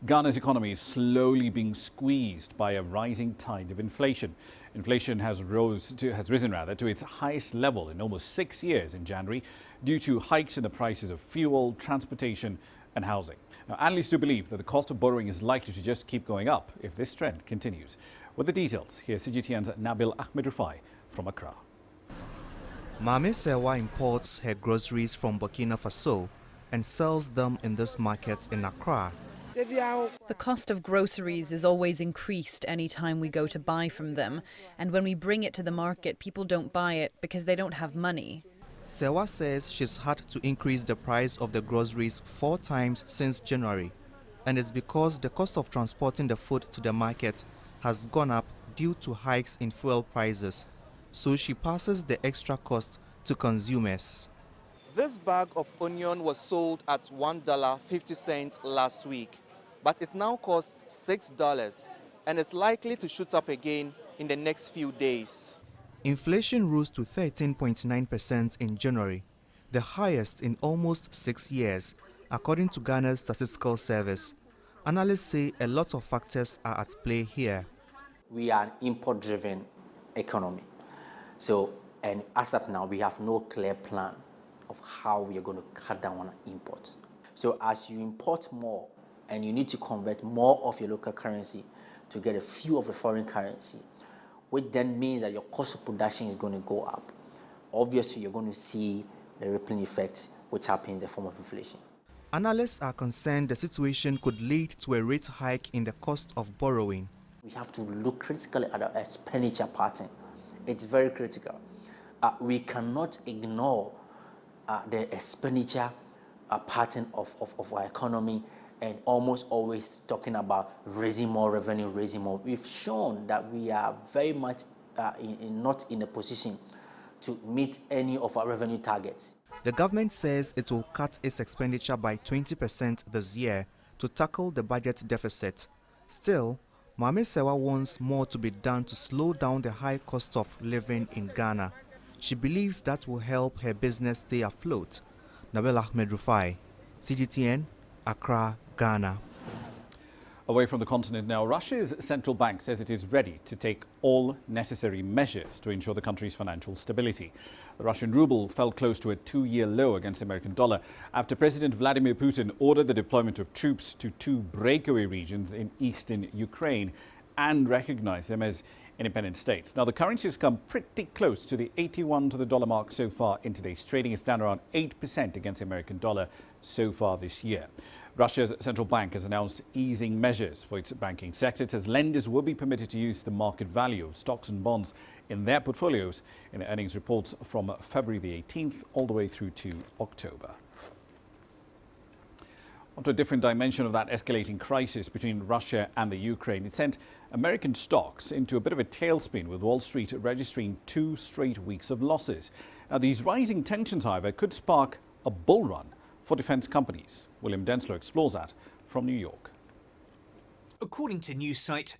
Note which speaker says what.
Speaker 1: Ghana's economy is slowly being squeezed by a rising tide of inflation. Inflation has risen to its highest level in almost 6 years in January due to hikes in the prices of fuel, transportation and housing. Now, analysts do believe that the cost of borrowing is likely to just keep going up if this trend continues. With the details, here's CGTN's Nabil Ahmed Rufai from Accra.
Speaker 2: Mame Sewa imports her groceries from Burkina Faso and sells them in this market in Accra.
Speaker 3: The cost of groceries is always increased any time we go to buy from them, and when we bring it to the market, people don't buy it because they don't have money.
Speaker 2: Sewa says she's had to increase the price of the groceries 4 times since January, and it's because the cost of transporting the food to the market has gone up due to hikes in fuel prices, so she passes the extra cost to consumers. This bag of onion was sold at $1.50 last week, but it now costs $6 and is likely to shoot up again in the next few days. Inflation rose to 13.9% in January, the highest in almost 6 years, according to Ghana's Statistical Service. Analysts say a lot of factors are at play here.
Speaker 4: We are an import-driven economy. And as of now, we have no clear plan of how we are going to cut down on imports. So as you import more and you need to convert more of your local currency to get a few of the foreign currency, which then means that your cost of production is going to go up. Obviously, you're going to see the rippling effects which happen in the form of inflation.
Speaker 2: Analysts are concerned the situation could lead to a rate hike in the cost of borrowing.
Speaker 4: We have to look critically at our expenditure pattern. It's very critical. We cannot ignore the expenditure pattern of our economy and almost always talking about raising more revenue, raising more. We've shown that we are very much not in a position to meet any of our revenue targets.
Speaker 2: The government says it will cut its expenditure by 20% this year to tackle the budget deficit. Still, Mame Sewa wants more to be done to slow down the high cost of living in Ghana. She believes that will help her business stay afloat. Nabil Ahmed Rufai, CGTN, Accra, Ghana.
Speaker 1: Away from the continent now, Russia's central bank says it is ready to take all necessary measures to ensure the country's financial stability. The Russian ruble fell close to a 2-year low against the American dollar after President Vladimir Putin ordered the deployment of troops to 2 breakaway regions in eastern Ukraine and recognized them as independent states. Now, the currency has come pretty close to the 81 to the dollar mark so far in today's trading. It's down around 8% against the American dollar so far this year. Russia's central bank has announced easing measures for its banking sector. It says lenders will be permitted to use the market value of stocks and bonds in their portfolios in the earnings reports from February the 18th all the way through to October. Onto a different dimension of that escalating crisis between Russia and the Ukraine. It sent American stocks into a bit of a tailspin, with Wall Street registering 2 straight weeks of losses. Now, these rising tensions, however, could spark a bull run for defense companies. William Denslow explores that from New York.
Speaker 5: According to news site